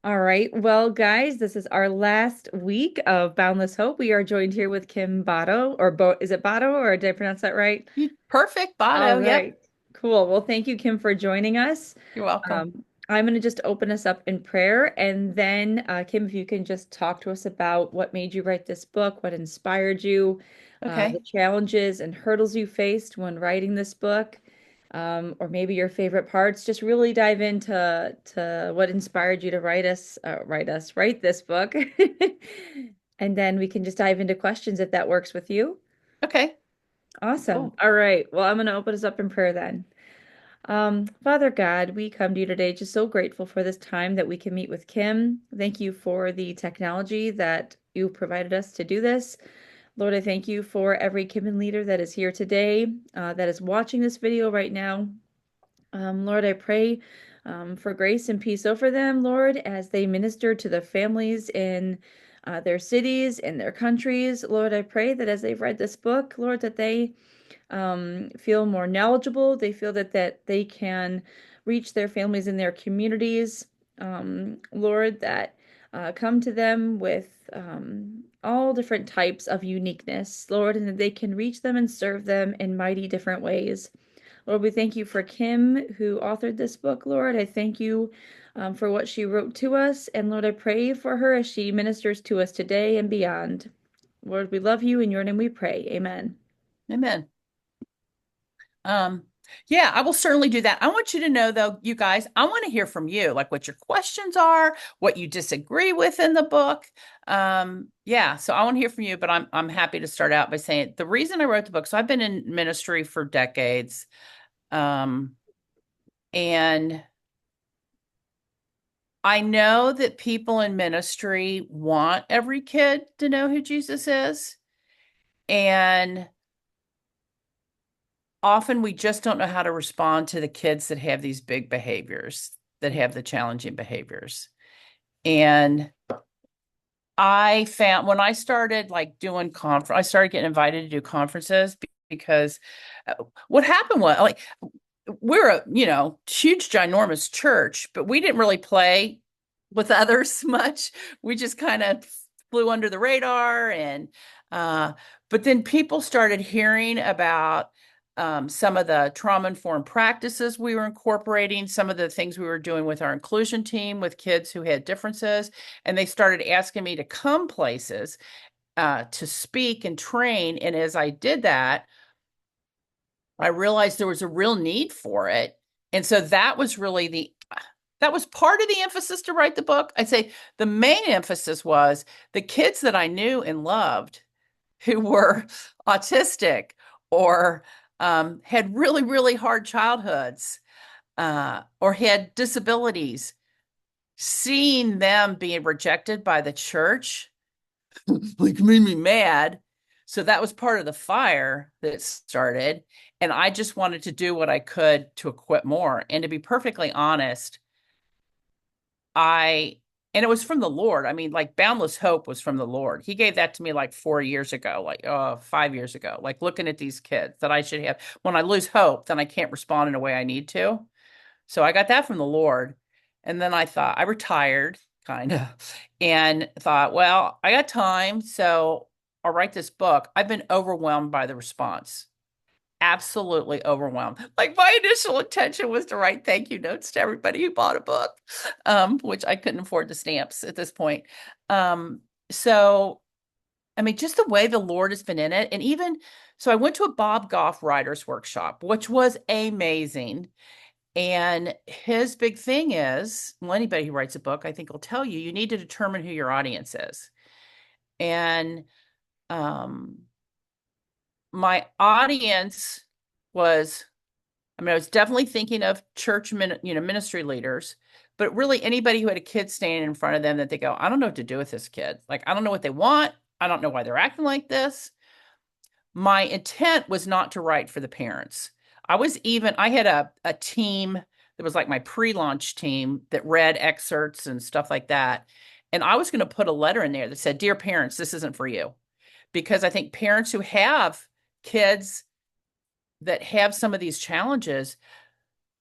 All right. Well, guys, this is our last week of Boundless Hope. We are joined here with Kim Botto, or is it Botto, or did I pronounce that right? Perfect, All Botto. Yep. right. Cool. Well, thank you, Kim, for joining us. You're welcome. I'm going to just open us up in prayer, and then Kim, if you can just talk to us about what made you write this book, what inspired you, the Okay. challenges and hurdles you faced when writing this book, or maybe your favorite parts. Just really dive into what inspired you to write this book. And then we can just dive into questions if that works with you. Okay. Awesome. Cool. All right. Well, I'm going to open us up in prayer then. Father God, we come to you today just so grateful for this time that we can meet with Kim. Thank you for the technology that you provided us to do this. Lord, I thank you for every Kim leader that is here today, that is watching this video right now. Lord, I pray for grace and peace over them, Lord, as they minister to the families in their cities and their countries. Lord, I pray that as they've read this book, Lord, that they feel more knowledgeable. They feel that they can reach their families in their communities. Lord, that come to them with all different types of uniqueness, Lord, and that they can reach them and serve them in mighty different ways. Lord, we thank you for Kim, who authored this book, Lord. I thank you for what she wrote to us. And Lord, I pray for her as she ministers to us today and beyond. Lord, we love you. In your name we pray. Amen. Amen. Um, yeah, I will certainly do that. I want you to know though, you guys, I want to hear from you, like what your questions are, what you disagree with in the book. Yeah, so I want to hear from you, but I'm happy to start out by saying the reason I wrote the book, so I've been in ministry for decades. Um, and I know that people in ministry want every kid to know who Jesus is. And often we just don't know how to respond to the kids that have these big behaviors, that have the challenging behaviors. And I found when I started like doing conference, I started getting invited to do conferences because uh, what happened was like we're a, huge, ginormous church, but we didn't really play with others much. We just kind of flew under the radar uh, but then people started hearing about some of the trauma-informed practices we were incorporating, some of the things we were doing with our inclusion team with kids who had differences, and they started asking me to come places to speak and train. And as I did that, I realized there was a real need for it. And so that was part of the emphasis to write the book. I'd say the main emphasis was the kids that I knew and loved who were autistic or had really, really hard childhoods or had disabilities, seeing them being rejected by the church like made me mad. So that was part of the fire that started. And I just wanted to do what I could to equip more. And to be perfectly honest, and it was from the Lord. I mean, like Boundless Hope was from the Lord. He gave that to me like 4 years ago, like 5 years ago, like looking at these kids that I should have. When I lose hope, then I can't respond in a way I need to. So I got that from the Lord. And then I thought, I retired kind of and thought, well, I got time. So I'll write this book. I've been overwhelmed by the response. Absolutely overwhelmed. Like my initial intention was to write thank you notes to everybody who bought a book, which I couldn't afford the stamps at this point. Um, so, I mean, just the way the Lord has been in it. And even so, I went to a Bob Goff writer's workshop, which was amazing. And his big thing is, well, anybody who writes a book, I think will tell you, you need to determine who your audience is. And um, my audience was, I mean, I was definitely thinking of ministry leaders, but really anybody who had a kid standing in front of them that they go, I don't know what to do with this kid. Like, I don't know what they want. I don't know why they're acting like this. My intent was not to write for the parents. I had a team that was like my pre-launch team that read excerpts and stuff like that. And I was going to put a letter in there that said, Dear parents, this isn't for you. Because I think parents who have kids that have some of these challenges,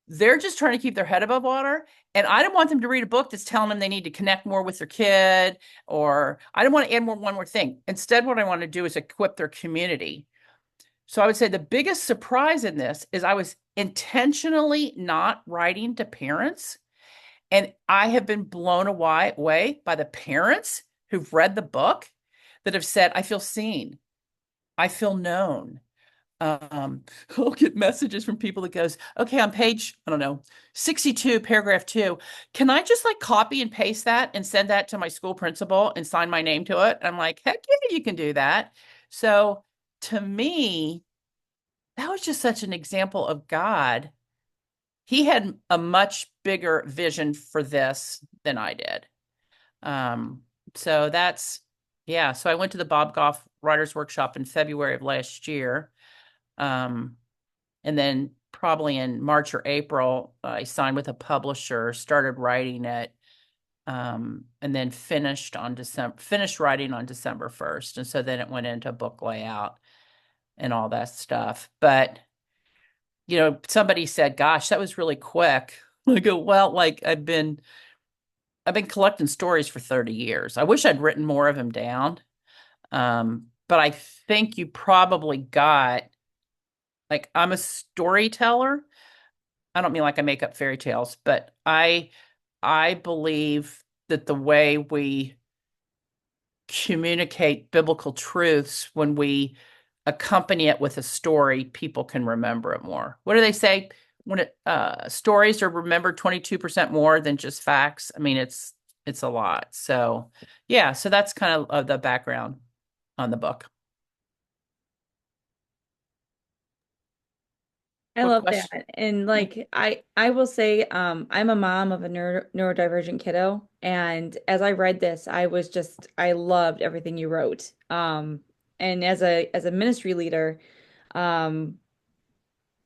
they're just trying to keep their head above water. And I don't want them to read a book that's telling them they need to connect more with their kid, or I don't want to add one more thing. Instead, what I want to do is equip their community. So I would say the biggest surprise in this is I was intentionally not writing to parents. And I have been blown away by the parents who've read the book that have said, I feel seen. I feel known. I'll get messages from people that goes, okay, on page, I don't know, 62, paragraph 2, can I just like copy and paste that and send that to my school principal and sign my name to it? I'm like, heck yeah, you can do that. So to me, that was just such an example of God. He had a much bigger vision for this than I did. Um, so that's, yeah. So I went to the Bob Goff Writers Workshop in February of last year. Um, and then probably in March or April, I signed with a publisher, started writing it, and then finished writing on December 1st. And so then it went into book layout and all that stuff. But somebody said, "Gosh, that was really quick." I go, "Well, like I've been collecting stories for 30 years. I wish I'd written more of them down." But I think you probably got like I'm a storyteller. I don't mean like I make up fairy tales, but I believe that the way we communicate biblical truths when we accompany it with a story, people can remember it more. What do they say? When stories are remembered 22% more than just facts. I mean, it's a lot. So yeah, so that's kind of the background on the book. I What love that. question? And Yeah. like I will say I'm a mom of a neurodivergent kiddo, and as I read this, I loved everything you wrote. And as a ministry leader, um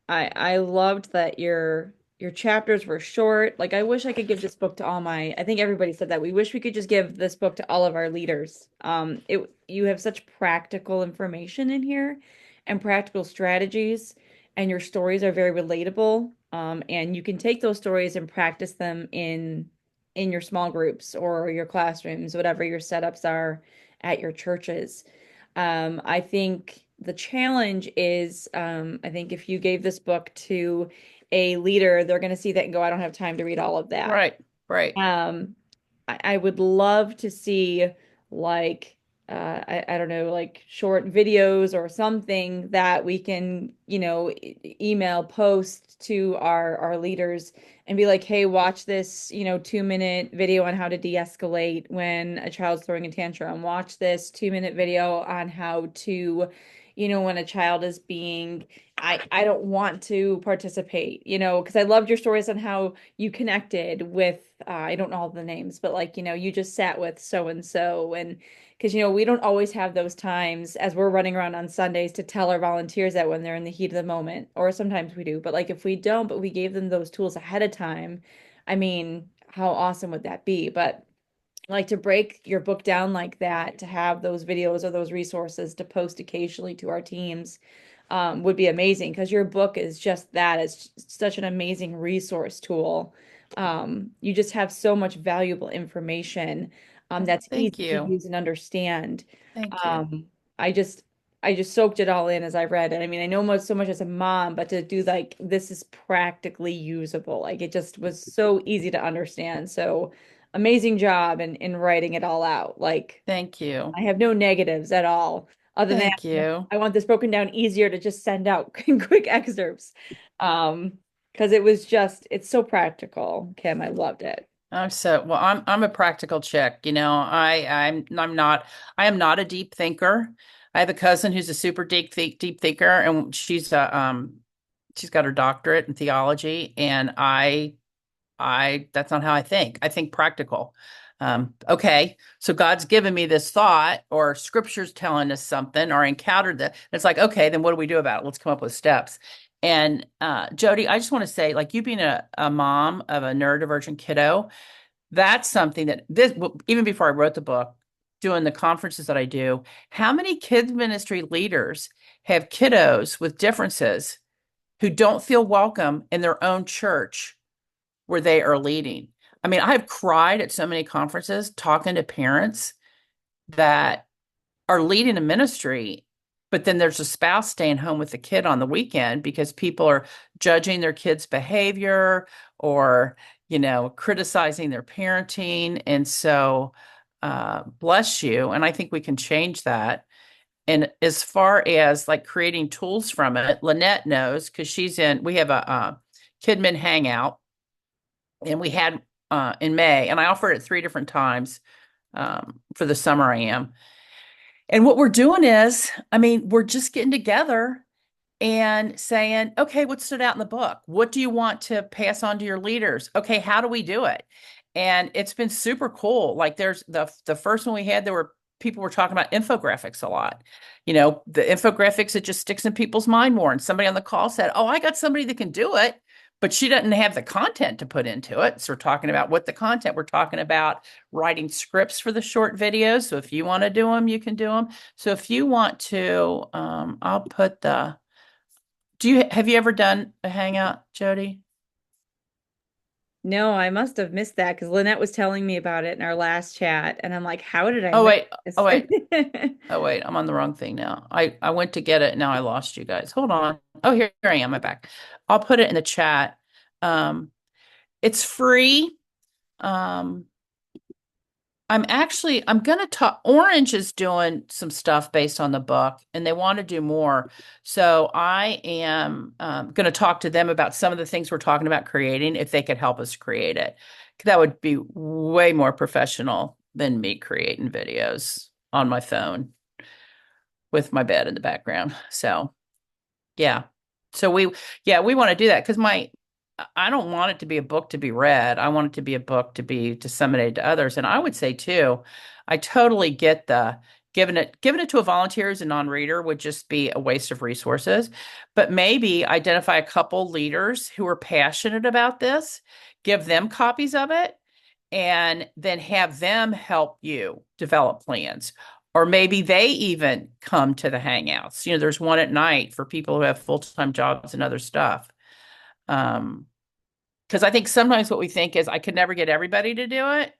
I loved that your chapters were short. Like I wish I could give this book to all my, I think everybody said that. We wish we could just give this book to all of our leaders. You have such practical information in here and practical strategies, and your stories are very relatable. And you can take those stories and practice them in your small groups or your classrooms, whatever your setups are at your churches. I think the challenge is, I think if you gave this book to a leader, they're going to see that and go, I don't have time to read all of that. Right, right. Um, I would love to see like I don't know, like short videos or something that we can, email post to our leaders and be like, hey, watch this, 2-minute video on how to de-escalate when a child's throwing a tantrum. Watch this 2-minute video on how to, when a child is being I don't want to participate, because I loved your stories on how you connected with I don't know all the names, but like, you just sat with so and so. And because, we don't always have those times as we're running around on Sundays to tell our volunteers that when they're in the heat of the moment, or sometimes we do. But like if we don't, but we gave them those tools ahead of time, I mean, how awesome would that be? But like to break your book down like that, to have those videos or those resources to post occasionally to our teams would be amazing because your book is just that. It's such an amazing resource tool. You just have so much valuable information Well, that's thank easy to you. use and understand. Thank you. Um, I just I just soaked it all in as I read it. I mean, I know so much as a mom, but to do like this is practically usable. Like it just was so easy to understand. So amazing job in writing it all out. Like Thank you. I have no negatives at all, other than Thank you. I want this broken down easier to just send out quick excerpts. Because it's so practical, Kim. I loved it. I'm a practical chick. I am not a deep thinker. I have a cousin who's a super deep thinker, and she's got her doctorate in theology, and I that's not how I think. I think practical. Okay, so God's given me this thought, or Scripture's telling us something, or I encountered that. It's like, okay, then what do we do about it? Let's come up with steps. And Jody, I just want to say, like you being a mom of a neurodivergent kiddo, that's something that this even before I wrote the book, doing the conferences that I do, how many kids ministry leaders have kiddos with differences who don't feel welcome in their own church where they are leading. I mean, I've cried at so many conferences talking to parents that are leading a ministry, but then there's a spouse staying home with the kid on the weekend because people are judging their kids' behavior or, criticizing their parenting. And so, bless you. And I think we can change that. And as far as like creating tools from it, Lynette knows because we have a Kidmin hangout and we had in May, and I offered it 3 different times for the summer I am. And what we're doing is, I mean, we're just getting together and saying, okay, what stood out in the book? What do you want to pass on to your leaders? Okay, how do we do it? And it's been super cool. Like there's the first one we had, there were people were talking about infographics a lot. The infographics, it just sticks in people's mind more. And somebody on the call said, oh, I got somebody that can do it, but she doesn't have the content to put into it. So we're talking about what the content, we're talking about writing scripts for the short videos. So if you want to do them, you can do them. So if you want to, I'll put the have you ever done a hangout, Jody? No, I must have missed that because Lynette was telling me about it in our last chat, and I'm like, how did I Oh miss wait, oh this? wait, oh wait, I'm on the wrong thing now. I went to get it, now I lost you guys. Hold on. Oh, here I am, I'm back. I'll put it in the chat. Um, it's free. Um, I'm gonna talk. Orange is doing some stuff based on the book, and they want to do more. So I am gonna talk to them about some of the things we're talking about creating, if they could help us create it. That would be way more professional than me creating videos on my phone with my bed in the background. So yeah. So we want to do that because I don't want it to be a book to be read. I want it to be a book to be disseminated to others. And I would say too, I totally get the giving it to a volunteer as a non-reader would just be a waste of resources. But maybe identify a couple leaders who are passionate about this, give them copies of it, and then have them help you develop plans. Or maybe they even come to the hangouts. There's one at night for people who have full-time jobs and other stuff. Because I think sometimes what we think is I could never get everybody to do it.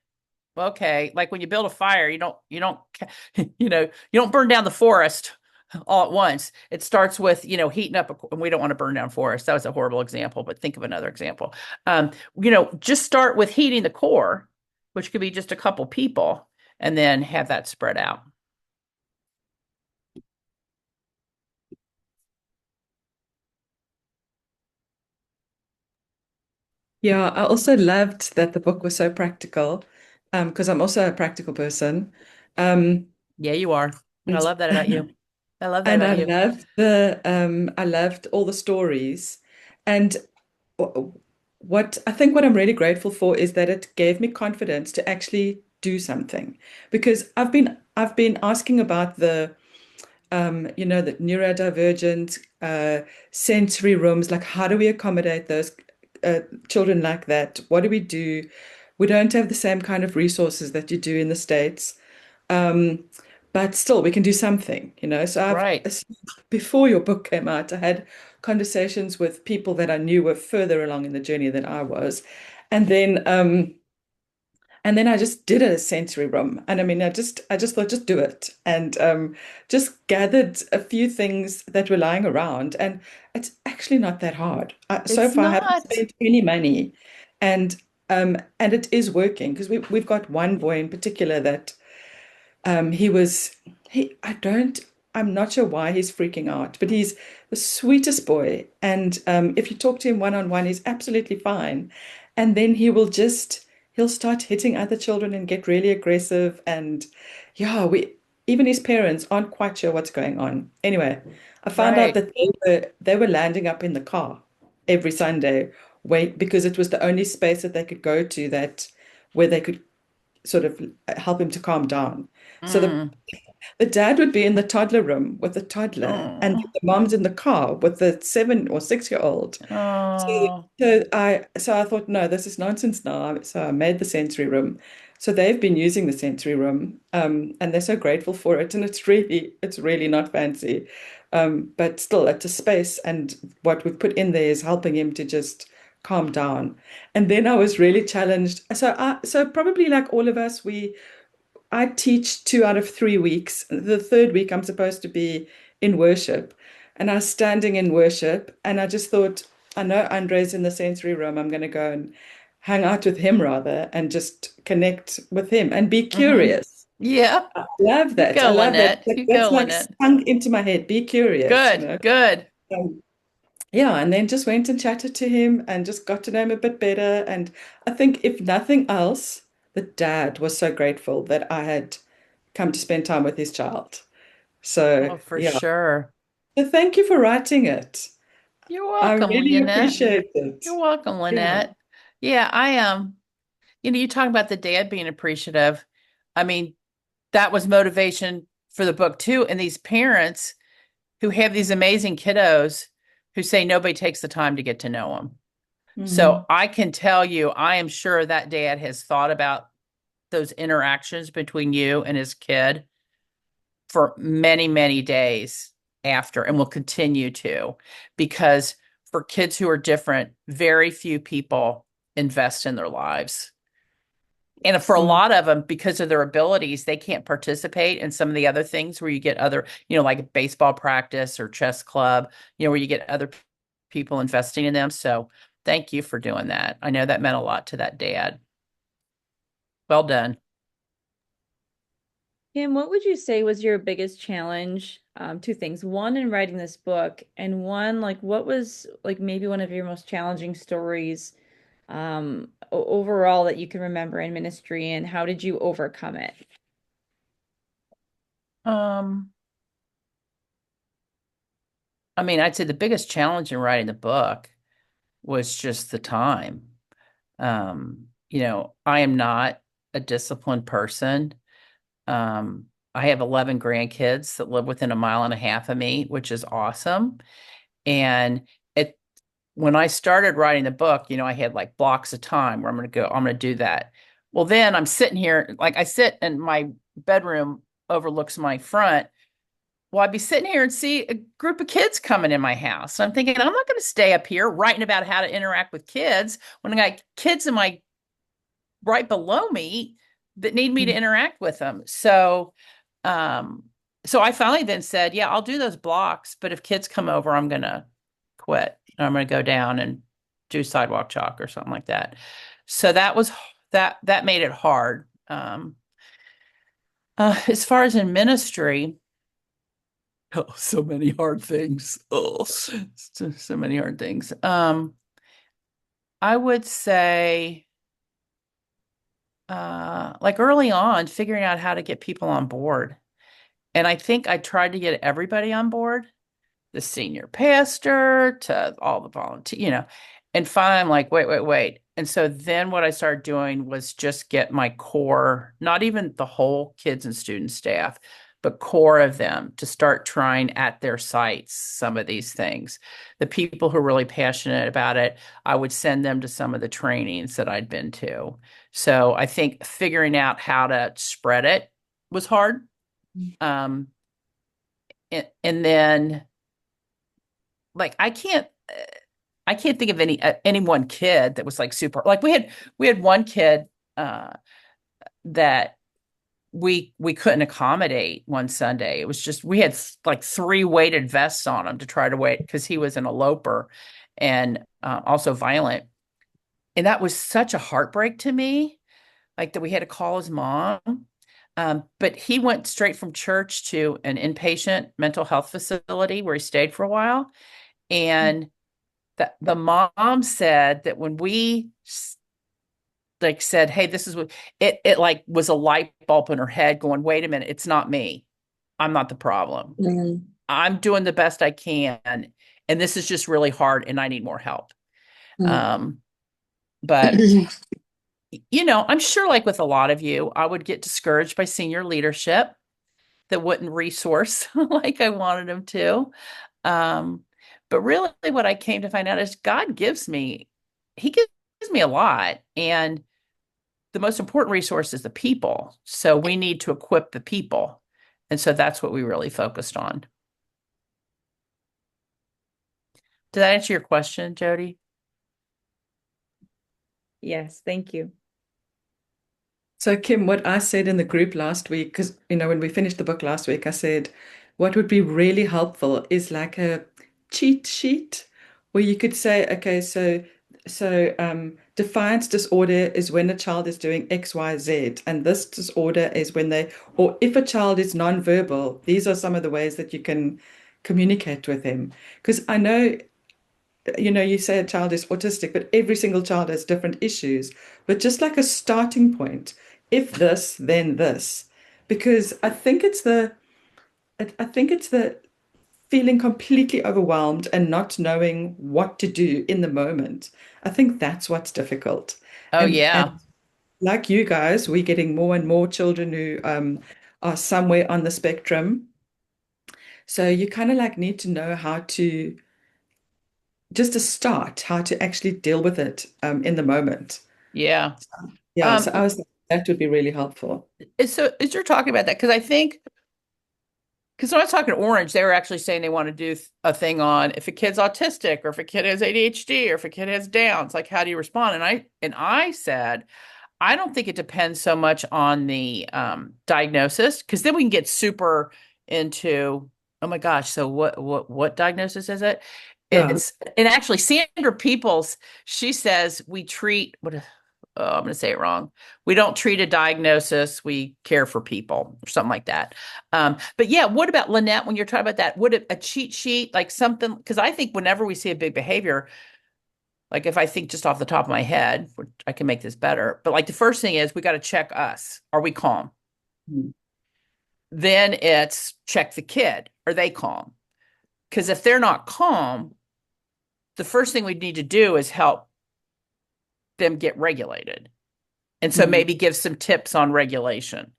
Okay, like when you build a fire, you don't burn down the forest all at once. It starts with, heating up, and we don't want to burn down forests. That was a horrible example, but think of another example. Just start with heating the core, which could be just a couple people, and then have that spread out. Yeah, I also loved that the book was so practical, because I'm also a practical person. Um, Yeah, you are. I and love that about you. I love that and about you. I loved all the stories. And what I think what I'm really grateful for is that it gave me confidence to actually do something. Because I've been asking about the neurodivergent sensory rooms, like how do we accommodate those children like that? What do we do? We don't have the same kind of resources that you do in the States. Um, but still, we can do something. So Right. before your book came out, I had conversations with people that I knew were further along in the journey than I was. And then I just did a sensory room. And I mean, I just thought, just do it. And just gathered a few things that were lying around. And it's actually not that hard. So It's far, I haven't not. spent any money. And it is working because we've got one boy in particular that he was, he, I don't, I'm not sure why he's freaking out, but he's the sweetest boy. And if you talk to him one on one, he's absolutely fine. And then he'll start hitting other children and get really aggressive. And yeah, even his parents aren't quite sure what's going on. Anyway, I found out Right. that they were landing up in the car every Sunday, wait, because it was the only space that they could go to that where they could sort of help him to calm down. So Mm. the dad would be in the toddler room with the toddler, and Oh. the mom's in the car with the 7 or 6 year old. So, Oh. so I thought, no, this is nonsense now. So I made the sensory room. So they've been using the sensory room, and they're so grateful for it. And it's really not fancy, But still, it's a space, and what we've put in there is helping him to just calm down. And then I was really challenged. So probably like all of us, I teach 2 out of 3 weeks. The third week, I'm supposed to be in worship. And I was standing in worship, and I just thought, I know Andre's in the sensory room. I'm going to go and hang out with him rather and just connect with him and be Mm-hmm. curious. Yeah. I love You that. I go, love that. Lynette. You That's go, like Lynette. sunk into my head. Be curious, Good, good. Um, yeah, and then just went and chatted to him and just got to know him a bit better. And I think, if nothing else, the dad was so grateful that I had come to spend time with his child. So, Oh, for yeah. sure. So thank you for writing it. You're I welcome, really Lynette. appreciate it. You're welcome, Yeah. Lynette. Yeah, you talk about the dad being appreciative. I mean, that was motivation for the book too. And these parents who have these amazing kiddos who say nobody takes the time to get to know them. Hmm. So I can tell you, I am sure that dad has thought about those interactions between you and his kid for many, many days after and will continue to, because for kids who are different, very few people invest in their lives. And for a Mm. lot of them, because of their abilities, they can't participate in some of the other things where you get other, like baseball practice or chess club, where you get other people investing in them. So thank you for doing that. I know that meant a lot to that dad. Well done. Kim, what would you say was your biggest challenge? Two things. One, in writing this book, and one, like, what was like maybe one of your most challenging stories overall that you can remember in ministry, and how did you overcome it? Um, I mean, I'd say the biggest challenge in writing the book was just the time. I am not a disciplined person. I have 11 grandkids that live within a mile and a half of me, which is awesome. And it when I started writing the book, I had like blocks of time where I'm going to do that. Well, then I'm sitting here, like I sit in my bedroom overlooks my front. Well, I'd be sitting here and see a group of kids coming in my house. So I'm thinking, I'm not going to stay up here writing about how to interact with kids when I got kids in my right below me that need me to interact with them. Um, so I finally then said, yeah, I'll do those blocks, but if kids come over, I'm gonna quit. I'm gonna go down and do sidewalk chalk or something like that. So that made it hard. As far as in ministry, oh, so many hard things. Oh, so many hard things. I would say like early on, figuring out how to get people on board. And I think I tried to get everybody on board, the senior pastor to all the volunteers, and finally I'm like, wait, wait, wait. And so then what I started doing was just get my core, not even the whole kids and student staff, but core of them to start trying at their sites some of these things. The people who are really passionate about it, I would send them to some of the trainings that I'd been to. So I think figuring out how to spread it was hard. Um, and then like I can't think of any one kid that was like super like we had one kid that we couldn't accommodate one Sunday. It was just we had like three weighted vests on him to try to wait because he was an eloper and also violent. And that was such a heartbreak to me, like that we had to call his mom. But he went straight from church to an inpatient mental health facility where he stayed for a while. And the mom said that when we like said, "Hey, this is what," it like was a light bulb in her head going, "Wait a minute, it's not me. I'm not the problem. Mm. I'm doing the best I can, and this is just really hard, and I need more help." Mm. Um, but I'm sure, like with a lot of you, I would get discouraged by senior leadership that wouldn't resource like I wanted them to. Um, but really, what I came to find out is He gives me a lot. And the most important resource is the people. So we need to equip the people. And so that's what we really focused on. Did that answer your question, Jody? Yes, thank you. So, Kim, what I said in the group last week, because, when we finished the book last week, I said what would be really helpful is like a cheat sheet where you could say, okay, defiance disorder is when a child is doing X, Y, Z, and this disorder is when or if a child is nonverbal, these are some of the ways that you can communicate with him. Because I know you say a child is autistic, but every single child has different issues. But just like a starting point, if this, then this, because I think it's the feeling completely overwhelmed and not knowing what to do in the moment. I think that's what's difficult. Oh And yeah. like you guys, we're getting more and more children who are somewhere on the spectrum. So you kind of like need to know how to just to start, how to actually deal with it in the moment. Yeah. Yeah, so I Um, was that would be really helpful. is you're talking about that because I think because when I was talking to Orange, they were actually saying they want to do a thing on if a kid's autistic or if a kid has ADHD or if a kid has Downs, like how do you respond? And I said I don't think it depends so much on the diagnosis because then we can get super into, oh my gosh, so what diagnosis is it? Yeah. It's and actually Sandra Peoples, she says we treat I'm going to say it wrong. We don't treat a diagnosis, we care for people or something like that. But yeah, what about Lynette when you're talking about that? Would a cheat sheet like something? Because I think whenever we see a big behavior, like if I think just off the top of my head, which I can make this better, but like the first thing is we got to check us. Are we calm? Mm. Then it's check the kid. Are they calm? Because if they're not calm, the first thing we need to do is help them get regulated. And so Mm. maybe give some tips on regulation.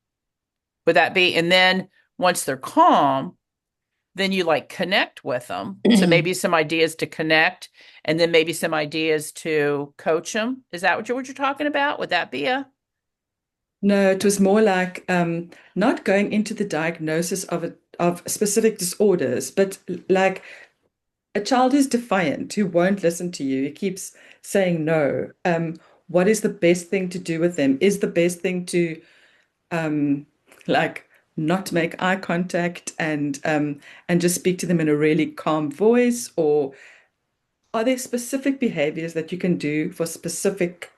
Would that be? And then once they're calm, then you like connect with them. So maybe some ideas to connect and then maybe some ideas to coach them. Is that what you're talking about? Would that be a No, it was more like not going into the diagnosis of specific disorders, but like a child who's defiant, who won't listen to you, who keeps saying no. What is the best thing to do with them? Is the best thing to um, like not make eye contact and just speak to them in a really calm voice, or are there specific behaviors that you can do for specific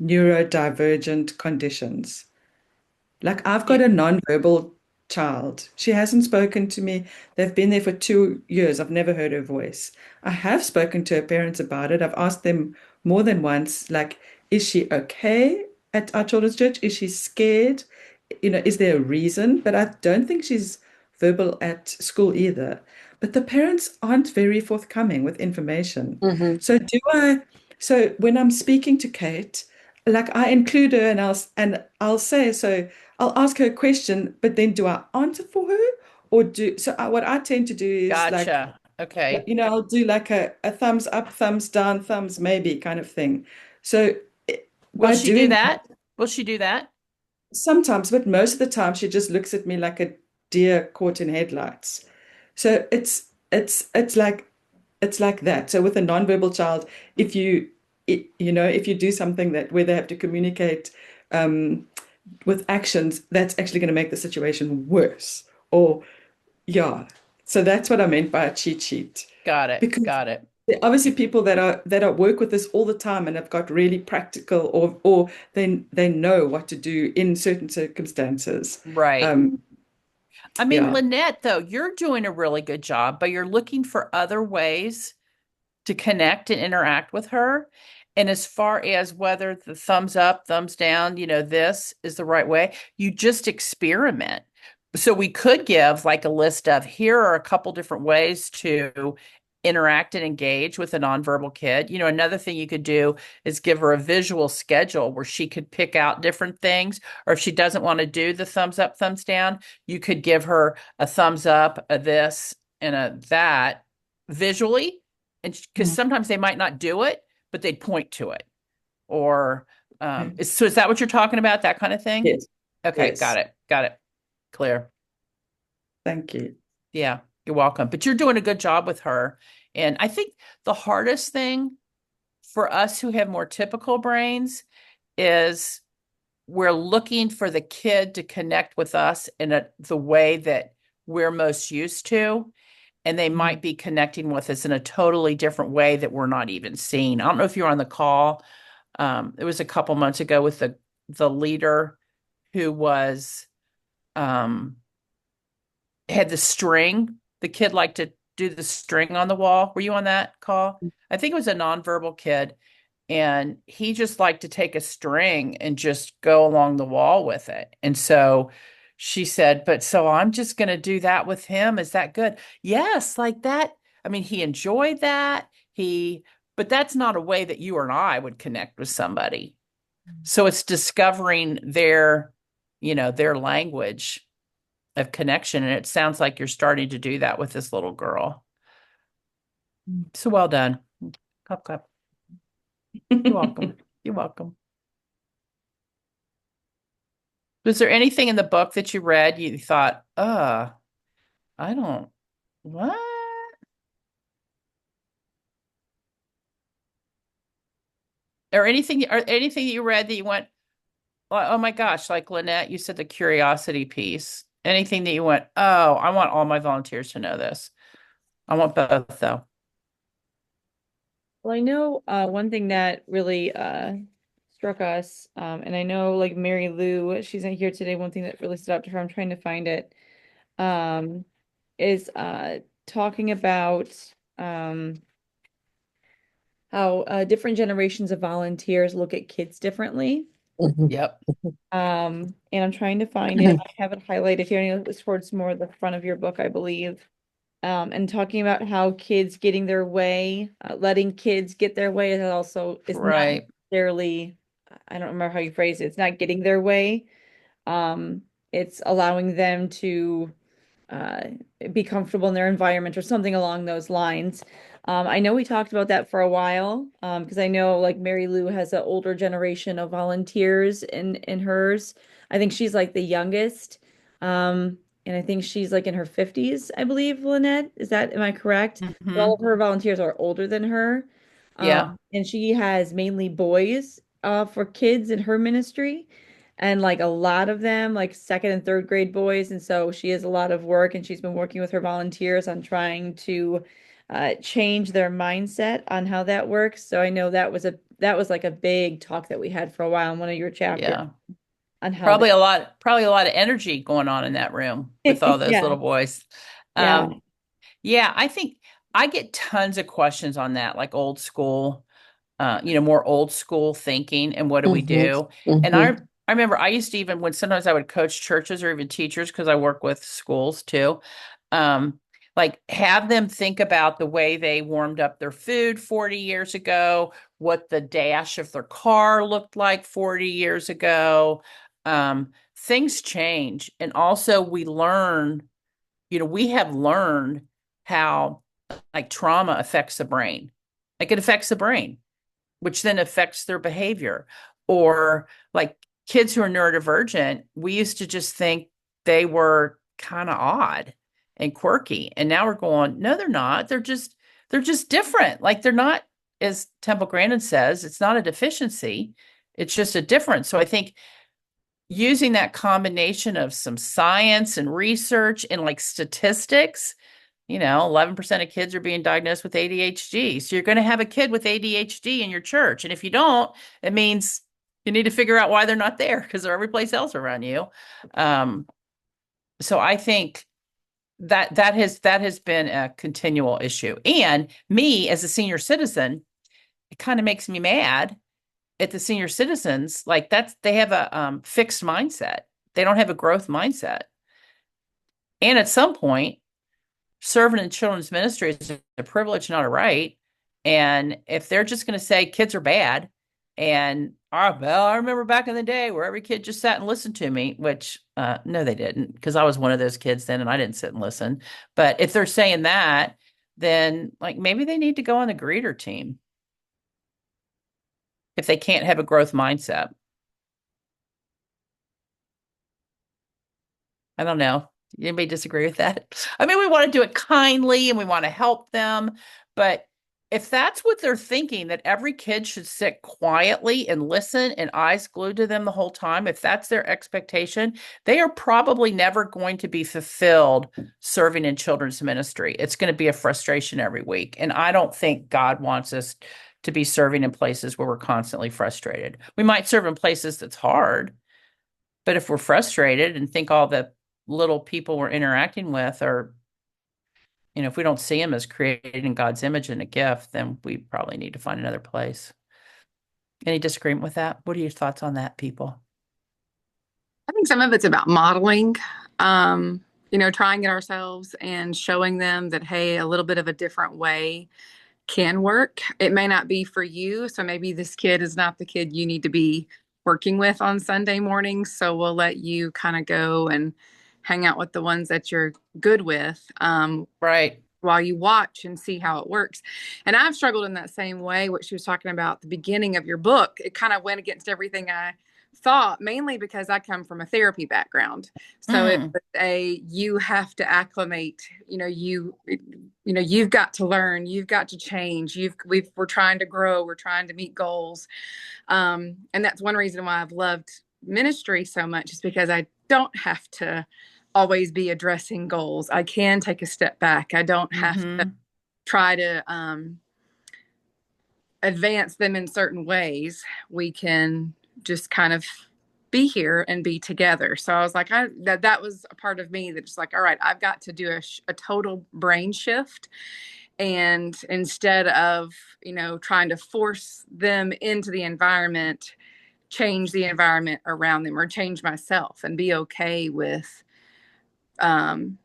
neurodivergent conditions? Like I've got yeah. a nonverbal child. She hasn't spoken to me. They've been there for 2 years. I've never heard her voice. I have spoken to her parents about it. I've asked them more than once, like, is she okay at our children's church? Is she scared? Is there a reason? But I don't think she's verbal at school either. But the parents aren't very forthcoming with information. Hmm. So so when I'm speaking to Kate, like I include her and I'll say, so I'll ask her a question, but then do I answer for her or what I tend to do is like, Gotcha. Okay. I'll do like a thumbs up, thumbs down, thumbs maybe kind of thing. So Will by she do doing that? Will she do that? sometimes, but most of the time she just looks at me like a deer caught in headlights. So it's like that. So with a nonverbal child, if you do something that where they have to communicate um, with actions, that's actually going to make the situation worse. Or yeah, so that's what I meant by a cheat sheet. Got it. Because Got it. there are obviously people that are work with this all the time and have got really practical or they know what to do in certain circumstances. Right. Um, I mean, yeah. Lynette, though, you're doing a really good job, but you're looking for other ways to connect and interact with her. And as far as whether the thumbs up, thumbs down, this is the right way, you just experiment. So we could give like a list of here are a couple different ways to interact and engage with a nonverbal kid. Another thing you could do is give her a visual schedule where she could pick out different things. Or if she doesn't want to do the thumbs up, thumbs down, you could give her a thumbs up, a this, and a that visually and because Mm. sometimes they might not do it, but they'd point to it. Or Okay. is that what you're talking about? That kind of thing? Yes. Okay, got Yes. it. Got it. Clear. Thank you. Yeah. You're welcome. But you're doing a good job with her. And I think the hardest thing for us who have more typical brains is we're looking for the kid to connect with us in the way that we're most used to. And they might be connecting with us in a totally different way that we're not even seeing. I don't know if you were on the call. It was a couple months ago with the leader who was um, had the string. The kid liked to do the string on the wall. Were you on that call? I think it was a nonverbal kid, and he just liked to take a string and just go along the wall with it. And so she said, "But so I'm just going to do that with him. Is that good?" Yes, like that. I mean, he enjoyed that. But that's not a way that you or I would connect with somebody. So it's discovering their language of connection. And it sounds like you're starting to do that with this little girl. So well done. Clap, clap. You're welcome. You're welcome. Was there anything in the book that you read you thought, I don't, what? Or anything that you read that you went, oh my gosh, like Lynette, you said the curiosity piece. Anything that you went, oh, I want all my volunteers to know this. I want both though. Well, I know one thing that really struck us, and I know like Mary Lou, she's not here today. One thing that really stood out to her, I'm trying to find it, um, is talking about um, how different generations of volunteers look at kids differently. Yep. And I'm trying to find it. I have it highlighted here. I know it's towards more the front of your book, I believe. And talking about how kids getting their way, letting kids get their way is not Right. necessarily, I don't remember how you phrase it. It's not getting their way. Um, it's allowing them to uh, be comfortable in their environment or something along those lines. I know we talked about that for a while, because I know like Mary Lou has an older generation of volunteers in hers. I think she's like the youngest. And I think she's like in her 50s, I believe, Lynette. Am I correct? But all Hmm. of her volunteers are older than her. Yeah. And she has mainly boys for kids in her ministry, and like a lot of them like second and third grade boys, and so she has a lot of work, and she's been working with her volunteers on trying to change their mindset on how that works. So I know that was like a big talk that we had for a while in one of your chapters Yeah. on how that Probably a lot of energy going on in that room with all those yeah, little boys. yeah. Um, yeah, I think I get tons of questions on that, like old school, more old school thinking and what do we Hmm. do? And I Hmm. I remember I used to even when sometimes I would coach churches or even teachers because I work with schools too. Um, like have them think about the way they warmed up their food 40 years ago, what the dash of their car looked like 40 years ago. Things change. And also we have learned how like trauma affects the brain. Like it affects the brain, which then affects their behavior. Or like kids who are neurodivergent, we used to just think they were kind of odd and quirky. And now we're going, no, they're not. They're just different. Like they're not, as Temple Grandin says, it's not a deficiency. It's just a difference. So I think using that combination of some science and research and like statistics, 11% of kids are being diagnosed with ADHD. So you're going to have a kid with ADHD in your church. And if you don't, it means you need to figure out why they're not there because they're every place else around you. Um, so I think that has been a continual issue. And me as a senior citizen, it kind of makes me mad at the senior citizens. Like they have a fixed mindset. They don't have a growth mindset. And at some point, serving in children's ministry is a privilege, not a right. And if they're just going to say kids are bad, and well, I remember back in the day where every kid just sat and listened to me, which no, they didn't, because I was one of those kids then, and I didn't sit and listen. But if they're saying that, then like maybe they need to go on the greeter team if they can't have a growth mindset. I don't know. Anybody disagree with that? I mean, we want to do it kindly and we want to help them, but if that's what they're thinking, that every kid should sit quietly and listen and eyes glued to them the whole time, if that's their expectation, they are probably never going to be fulfilled serving in children's ministry. It's going to be a frustration every week. And I don't think God wants us to be serving in places where we're constantly frustrated. We might serve in places that's hard, but if we're frustrated and think all the little people we're interacting with are, if we don't see them as created in God's image and a gift, then we probably need to find another place. Any disagreement with that? What are your thoughts on that, people? I think some of it's about modeling, um, trying it ourselves and showing them that, hey, a little bit of a different way can work. It may not be for you. So maybe this kid is not the kid you need to be working with on Sunday mornings. So we'll let you kind of go and hang out with the ones that you're good with. Right. While you watch and see how it works. And I've struggled in that same way, what she was talking about at the beginning of your book. It kind of went against everything I thought, mainly because I come from a therapy background. So it Mm, was you have to acclimate, you've got to learn, you've got to change. We're trying to grow, we're trying to meet goals. And that's one reason why I've loved ministry so much, is because I don't have to always be addressing goals. I can take a step back. I don't have to hmm try to advance them in certain ways. We can just kind of be here and be together. So I was like, that was a part of me that just like, all right, I've got to do a total brain shift. And instead of, trying to force them into the environment, change the environment around them or change myself and be okay with um,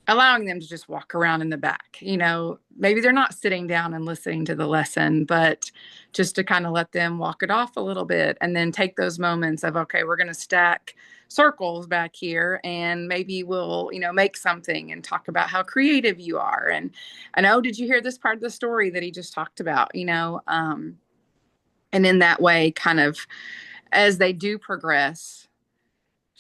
allowing them to just walk around in the back. Maybe they're not sitting down and listening to the lesson, but just to kind of let them walk it off a little bit and then take those moments of, okay, we're going to stack circles back here and maybe we'll, make something and talk about how creative you are. And I know, did you hear this part of the story that he just talked about, and in that way, kind of as they do progress,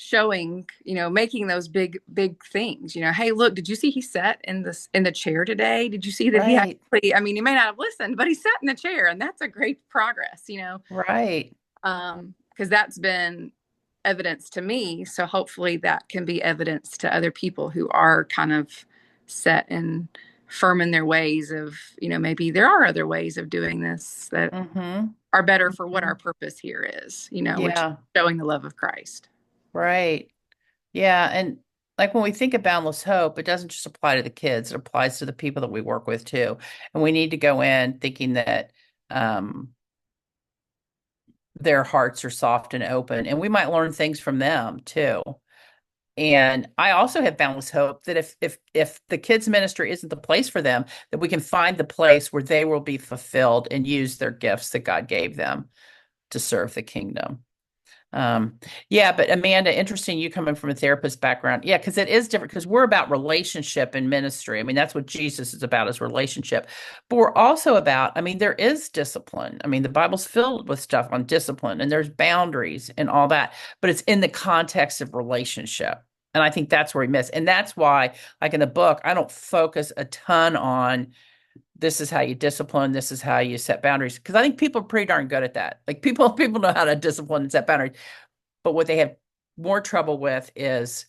showing, making those big things, hey, look, did you see he sat in the chair today? Did you see that he Right. actually, I mean, he may not have listened, but he sat in the chair, and that's a great progress, Right. because that's been evidence to me. So hopefully that can be evidence to other people who are kind of set and firm in their ways of, maybe there are other ways of doing this that hmm are better for what hmm our purpose here is, which is Yeah. showing the love of Christ. Right. Yeah. And like when we think of boundless hope, it doesn't just apply to the kids, it applies to the people that we work with too. And we need to go in thinking that um, their hearts are soft and open, and we might learn things from them too. And I also have boundless hope that if the kids ministry isn't the place for them, that we can find the place where they will be fulfilled and use their gifts that God gave them to serve the kingdom. Um, yeah, but Amanda, interesting you coming from a therapist background. Yeah, because it is different because we're about relationship and ministry. I mean, that's what Jesus is about, is relationship. But we're also about, I mean, there is discipline. I mean, the Bible's filled with stuff on discipline and there's boundaries and all that, but it's in the context of relationship. And I think that's where we miss. And that's why, like in the book, I don't focus a ton on this is how you discipline, this is how you set boundaries, because I think people are pretty darn good at that. Like people know how to discipline and set boundaries, but what they have more trouble with is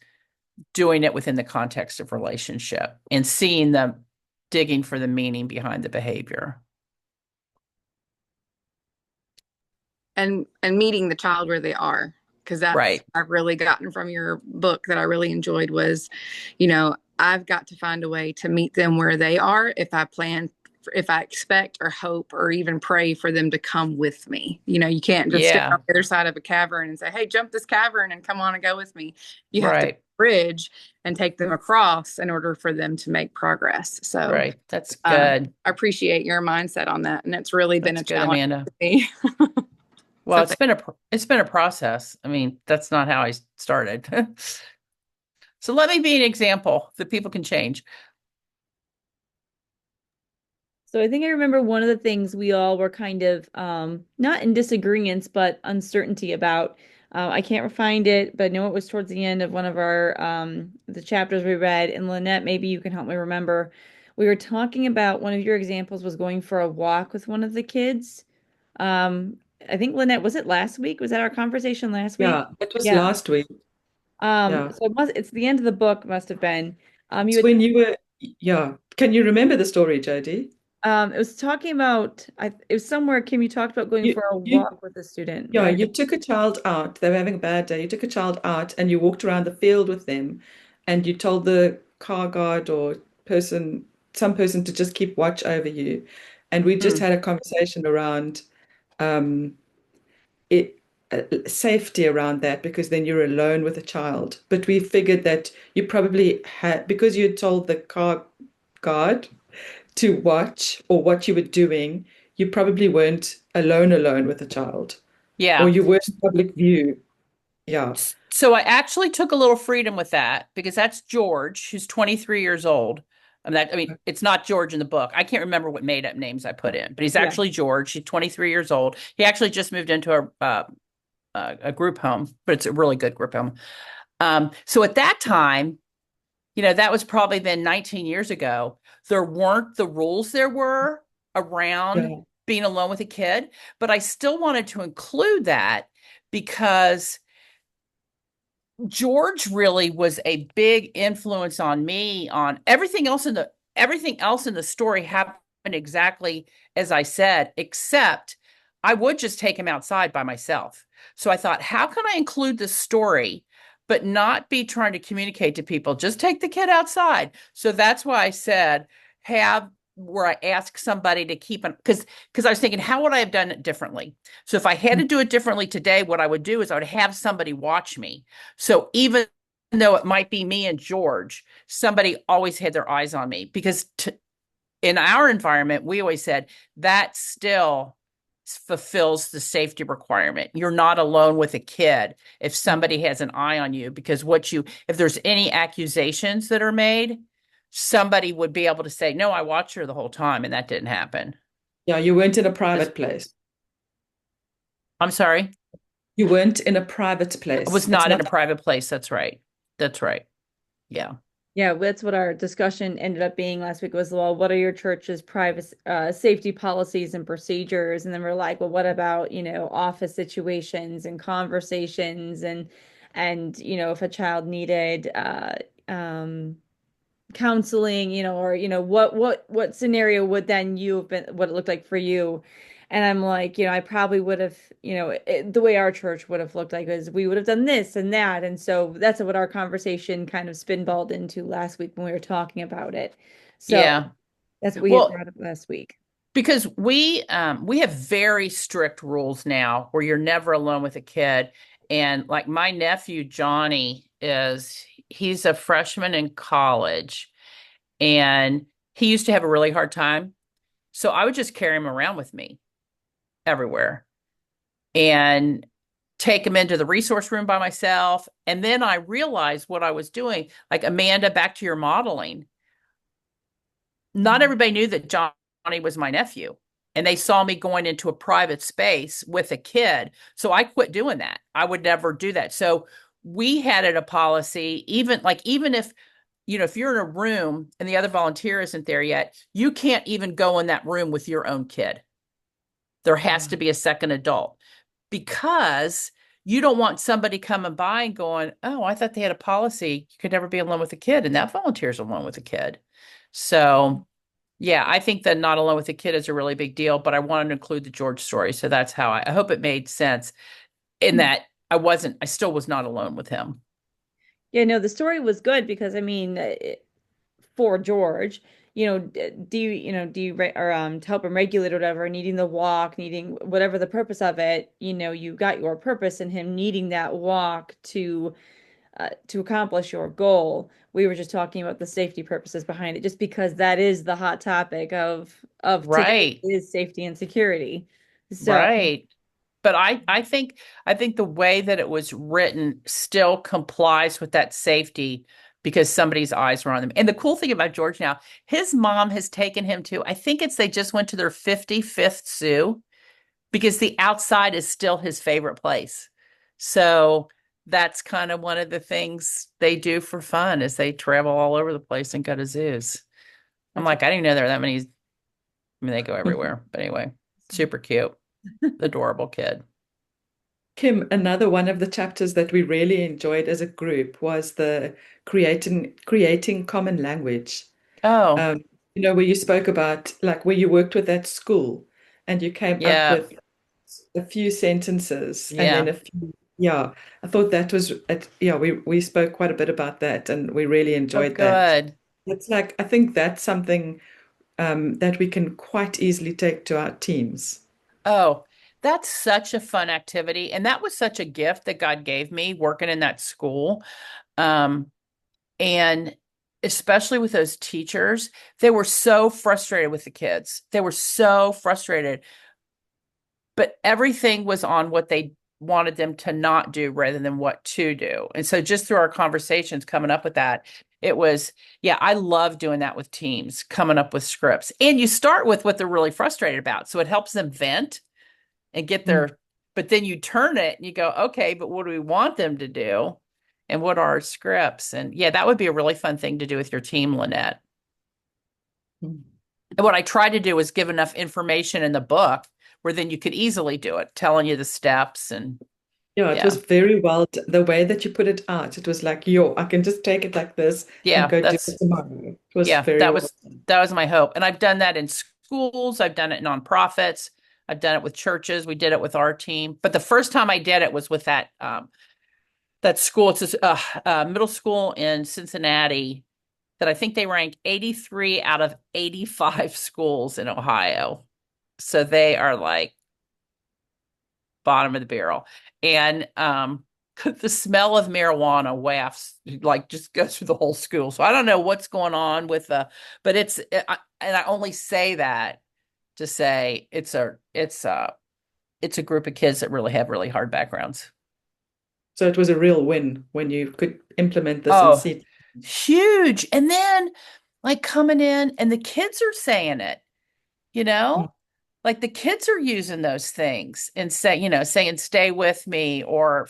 doing it within the context of relationship and seeing them digging for the meaning behind the behavior. And meeting the child where they are, because that's Right. I've really gotten from your book that I really enjoyed was, I've got to find a way to meet them where they are if I expect or hope or even pray for them to come with me. You can't just stand on Yeah. the other side of a cavern and say, hey, jump this cavern and come on and go with me. You have to Right. bridge and take them across in order for them to make progress. So Right. That's good. I appreciate your mindset on that. And it's really been That's a good, challenge Amanda. for me. Well, So it's been a process. I mean, that's not how I started. So let me be an example that people can change. So I think I remember one of the things we all were kind of not in disagreements, but uncertainty about I can't find it, but I know it was towards the end of one of our the chapters we read. And Lynette, maybe you can help me remember. We were talking about one of your examples was going for a walk with one of the kids. Um, I think Lynette, was it last week? Was that our conversation last week? Yeah, it was Yeah. last week. Yeah. So it's the end of the book must have been. You It's had when you were, yeah. Can you remember the story, Jody? it was talking about it was somewhere, Kim, you talked about going You, for a you, walk with a student, yeah, right? you took a child out. They were having a bad day. You took a child out and you walked around the field with them, and you told the car guard or person, some person to just keep watch over you. And we just Hmm. had a conversation around um, it, safety around that because then you're alone with a child. But we figured that you probably had, because you had told the car guard to watch or what you were doing, you probably weren't alone with a child, or Yeah. you were in public view. Yeah. So I actually took a little freedom with that because that's George, who's 23 years old. I mean, it's not George in the book. I can't remember what made up names I put in, but he's Yeah. actually George. He's 23 years old. He actually just moved into a group home, but it's a really good group home. So at that time, that was probably been 19 years ago. There weren't the rules there were around Yeah. being alone with a kid, but I still wanted to include that because George really was a big influence on me on everything else in the story happened exactly as I said, except I would just take him outside by myself. So I thought, how can I include this story but not be trying to communicate to people? Just take the kid outside. So that's why I said have where I ask somebody to keep an because I was thinking, how would I have done it differently? So if I had to do it differently today, what I would do is I would have somebody watch me. So even though it might be me and George, somebody always had their eyes on me because in our environment, we always said that still fulfills the safety requirement. You're not alone with a kid if somebody has an eye on you because if there's any accusations that are made, somebody would be able to say, no, I watched her the whole time and that didn't happen. Yeah, you weren't in a Just, private place. I'm sorry. You weren't in a private I place. was It's not in not, a private place. That's right. That's right. Yeah. Yeah, that's what our discussion ended up being last week was, well, what are your church's private safety policies and procedures? And then we're like, well, what about, office situations and conversations and if a child needed um counseling, or what scenario would then you have been what it looked like for you? And I'm like, I probably would have, the way our church would have looked like is we would have done this and that. And so that's what our conversation kind of spinballed into last week when we were talking about it. So Yeah. that's what we had Well, brought up last week. because we have very strict rules now where you're never alone with a kid. And like my nephew Johnny he's a freshman in college and he used to have a really hard time. So I would just carry him around with me everywhere and take him into the resource room by myself. And then I realized what I was doing. Like Amanda, back to your modeling, not everybody knew that Johnny was my nephew. And they saw me going into a private space with a kid. So I quit doing that. I would never do that. So we had it a policy, even if you're in a room and the other volunteer isn't there yet, you can't even go in that room with your own kid. There has to be a second adult because you don't want somebody coming by and going, oh, I thought they had a policy. You could never be alone with a kid. And that volunteer's alone with a kid. So yeah, I think that not alone with a kid is a really big deal, but I wanted to include the George story. So that's how I hope it made sense in that I still was not alone with him. Yeah, no, the story was good because I mean, for George, or to help him regulate or whatever, needing the walk, needing whatever the purpose of it, you got your purpose in him needing that walk to accomplish your goal. We were just talking about the safety purposes behind it, just because that is the hot topic of today Right. is safety and security. So, Right. But I think the way that it was written still complies with that safety because somebody's eyes were on them. And the cool thing about George now, his mom has taken him to, I think they just went to their 55th zoo because the outside is still his favorite place. So that's kind of one of the things they do for fun is they travel all over the place and go to zoos. I'm That's like, I didn't know there were that many. I mean, they go awesome. everywhere. But anyway, super cute, adorable kid. Kim, another one of the chapters that we really enjoyed as a group was the creating common language. Oh, Um, where you spoke about like where you worked with that school and you came up yeah, with a few sentences and then yeah. a few, yeah, I thought that was it. Yeah, we spoke quite a bit about that and we really Oh, enjoyed that. good. It's like I think that's something that we can quite easily take to our teams. Oh, that's such a fun activity. And that was such a gift that God gave me working in that school. Um, and especially with those teachers, they were so frustrated with the kids. They were so frustrated, but everything was on what they wanted them to not do rather than what to do. And so just through our conversations coming up with that, it was, yeah, I love doing that with teams, coming up with scripts. And you start with what they're really frustrated about. So it helps them vent and get Mm. their, but then you turn it and you go, okay, but what do we want them to do? And what are our scripts? And yeah, that would be a really fun thing to do with your team, Lynette. Mm. And what I tried to do was give enough information in the book where then you could easily do it, telling you the steps and Yeah, it was yeah. very well the way that you put it out. It was like, yo, I can just take it like this and Yeah, go do it tomorrow. It was yeah, very well done. that was my hope. And I've done that in schools, I've done it in nonprofits, I've done it with churches, we did it with our team. But the first time I did it was with that school. It's a middle school in Cincinnati that I think they rank 83 out of 85 schools in Ohio. So they are like bottom of the barrel. And the smell of marijuana wafts like just goes through the whole school. So I don't know what's going on with but and I only say that to say it's a group of kids that really have really hard backgrounds. So it was a real win when you could implement this and Oh, see. huge. And then like coming in and the kids are saying it, you Mm. know? Like the kids are using those things and saying stay with me or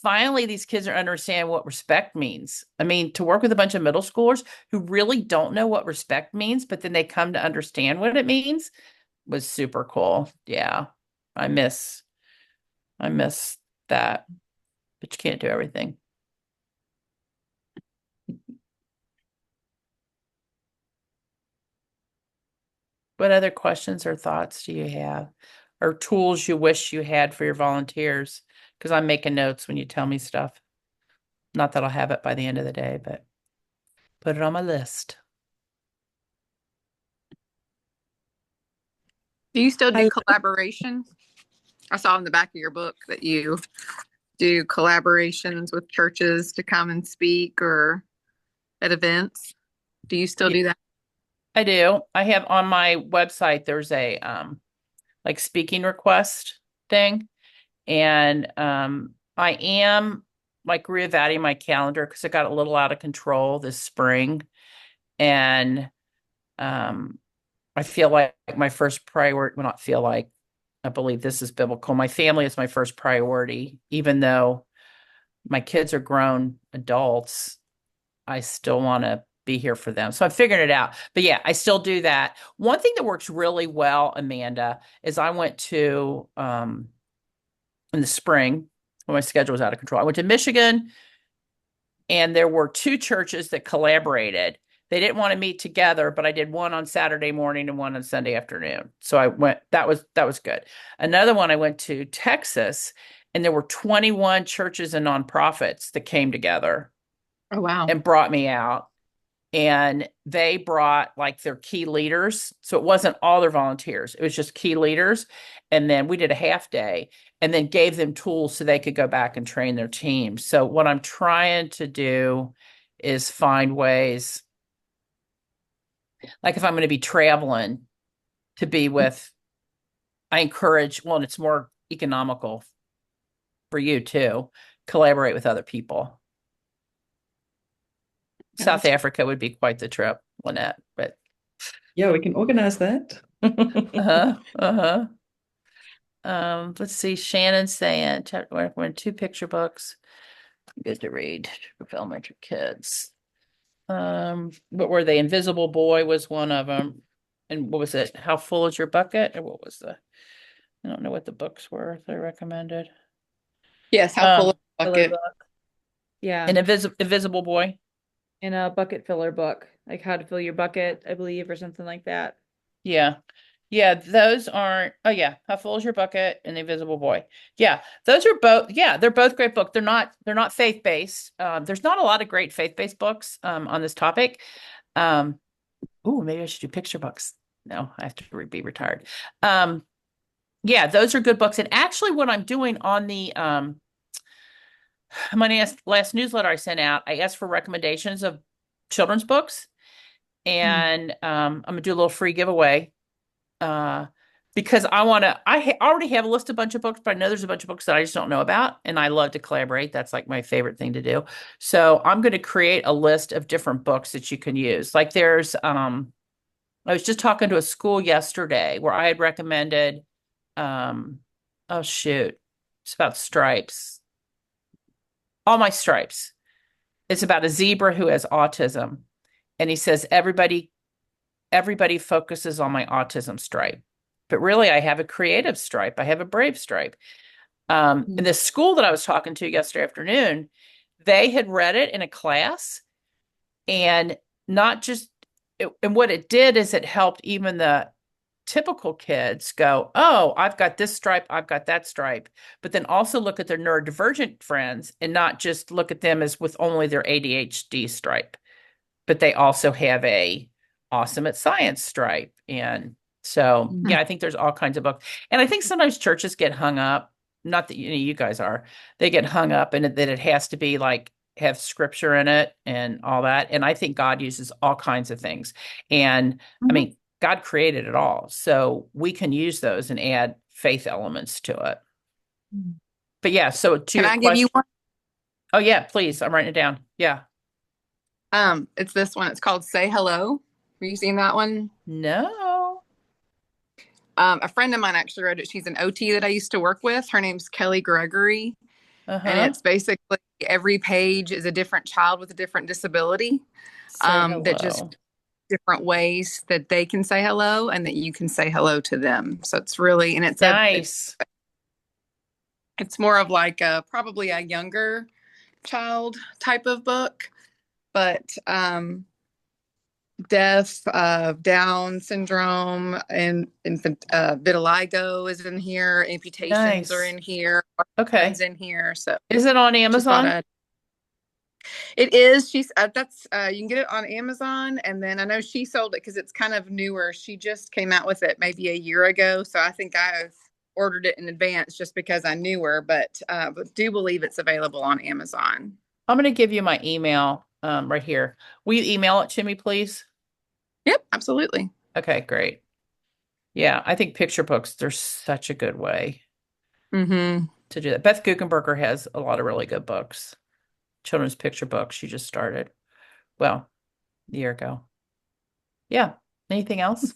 finally these kids are understanding what respect means. I mean, to work with a bunch of middle schoolers who really don't know what respect means, but then they come to understand what it means was super cool. Yeah. I miss I miss that, but you can't do everything. What other questions or thoughts do you have or tools you wish you had for your volunteers? Because I'm making notes when you tell me stuff. Not that I'll have it by the end of the day, but put it on my list. Do you still do I collaboration? I saw in the back of your book that you do collaborations with churches to come and speak or at events. Do you still Yeah, do that? I do. I have on my website, there's a like speaking request thing. And I am like reevaluating my calendar because it got a little out of control this spring. And um I feel like my first priority, well, not feel like, I believe this is biblical. My family is my first priority, even though my kids are grown adults. I still want to be here for them. So I'm figuring it out. But yeah, I still do that. One thing that works really well, Amanda, is I went to in the spring when my schedule was out of control. I went to Michigan and there were two churches that collaborated. They didn't want to meet together, but I did one on Saturday morning and one on Sunday afternoon. So I went, that was good. Another one I went to Texas and there were 21 churches and nonprofits that came together Oh, wow. and brought me out. And they brought like their key leaders. So it wasn't all their volunteers, it was just key leaders. And then we did a half day and then gave them tools so they could go back and train their team. So what I'm trying to do is find ways, like if I'm going to be traveling to be with, I encourage, well, and it's more economical for you too, collaborate with other people. Yeah, South Africa would be quite the trip, Lynette, but yeah, we can organize that. uh-huh, uh-huh. Let's see, Shannon saying chapter one, two picture books. Good to read for elementary kids. What were they? Invisible Boy was one of them. And what was it? How Full is Your Bucket? Or what was I don't know what the books were they recommended. Yes, how full of Um, a Filler bucket. book. Yeah. an Invisible Boy. In a bucket filler book, like how to fill your bucket, I believe, or something like that. Yeah. Yeah, those aren't. Oh yeah, How Full is Your Bucket and The Invisible Boy. Yeah, those are both. Yeah, they're both great books. They're not faith-based. There's not a lot of great faith-based books on this topic. Um, oh, maybe I should do picture books. No, I have to be retired. Um, yeah, those are good books. And actually, what I'm doing on the my last newsletter I sent out, I asked for recommendations of children's books, Mm. and I'm gonna do a little free giveaway uh, because I already have a list of a bunch of books, but I know there's a bunch of books that I just don't know about, and I love to collaborate. That's like my favorite thing to do. So I'm going to create a list of different books that you can use. Like I was just talking to a school yesterday where I had recommended, um, oh shoot, it's about stripes. All My Stripes. It's about a zebra who has autism, and he says everybody focuses on my autism stripe. But really, I have a creative stripe. I have a brave stripe. In the school that I was talking to yesterday afternoon, they had read it in a class, and not just, and what it did is it helped even the typical kids go, oh, I've got this stripe, I've got that stripe, but then also look at their neurodivergent friends and not just look at them as with only their ADHD stripe, but they also have a awesome at science stripe. And so, Mm. yeah, I think there's all kinds of books. And I think sometimes churches get hung up, not that you guys are, they get hung up in it that it has to be like have scripture in it and all that. And I think God uses all kinds of things. And I Mhm. mean, God created it all. So we can use those and add faith elements to it. But yeah, so to Can your I give you question, one? oh yeah, please, I'm writing it down. Yeah. It's this one. It's called Say Hello. Have you seen that one? No. A friend of mine actually wrote it. She's an OT that I used to work with. Her name's Kelly Gregory. And Uh-huh. it's basically every page is a different child with a different disability, Say that just hello. different ways that they can say hello and that you can say hello to them. So it's really, and Nice. it's more of like probably a younger child type of book, but deaf, Down syndrome, and infant vitiligo is in here. Amputations are Nice. in here. Okay. One's in here. So Is it on just thought Amazon? it is. She's that's you can get it on Amazon, and then I know she sold it because it's kind of newer. She just came out with it maybe a year ago, so I think I've ordered it in advance just because I knew her. But do believe it's available on Amazon. I'm going to give you my email right here. Will you email it to me, please? Yep, absolutely. Okay, great. Yeah, I think picture books, they're such a good way Mm-hmm. to do that. Beth Guckenberger has a lot of really good books, children's picture books. She just started, well, a year ago. Yeah. Anything else?